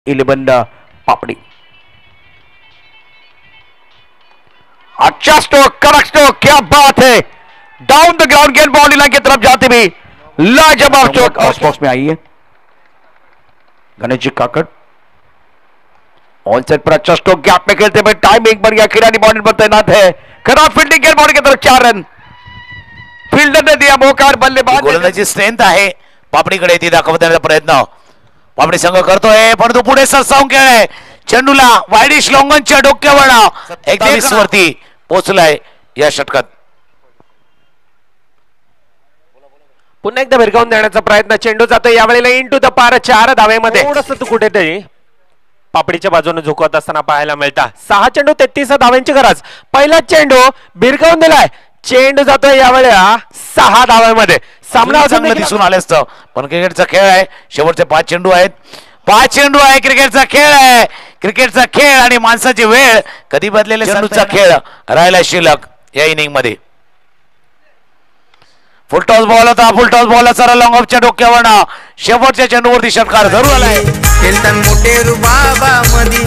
11 पापड़ी। अच्छा स्ट्रोक, कड़क स्ट्रोक, क्या बात है। डाउन द ग्राउंड गेंद बाउंड्री लाइन की तरफ जाते भी लाजवाब स्ट्रोक बॉक्स में आई है। गणेश जी काकड़ ऑन सेट पर अच्छा स्ट्रोक, गैप में खेलते हुए टाइमिंग बढ़िया, खिलाड़ी बाउंड्री पर तैनात है। खराब फील्डिंग, गेंद बाउंड्री की तरफ 4 रन। फील्डर ने दिया मौका और बल्लेबाज गोलंदाजी स्ट्रेंथ आहे पापडीकडे, ती दाखवण्याचा प्रयत्न पापडी संघ करतोय, परंतु पुढे सरसावून खेळ आहे। चेंडूला वाईडिश लॉंगनच्या डोक्यावर 21 वरती पोहोचलाय या षटकात। पुन्हा एकदा भिरकावून देण्याचा प्रयत्न, चेंडू जातो यावेळेला इनटू द पार 4 धावेमध्ये। थोडंसं तू कुठेतरी पापडीच्या बाजूने झुकवत असताना पाहायला मिळता। 6 चेंडू 33 धाव्यांची गरज। पहिला चेंडू भिरकावून दिलाय, चेंडू जातोय यावेळेला 6 धाव्यामध्ये। सामना चांगलं दिसून आले असतं, पण क्रिकेटचा खेळ आहे, शेवटचे 5 चेंडू आहेत। 5 चेंडू आहे, क्रिकेटचा खेळ आहे। क्रिकेटचा खेळ आणि माणसाची वेळ कधी बदलेले, चेंडूचा खेळ राहिला शिल्लक या इनिंग मध्ये। फुल टॉस बॉल होता, फुल टॉस बॉल सरळ लॉंग ऑफच्या डोक्यावर शेवटच्या चेंडूवरती षटकार जरूर आलाय। मोठे रुबाबा मधी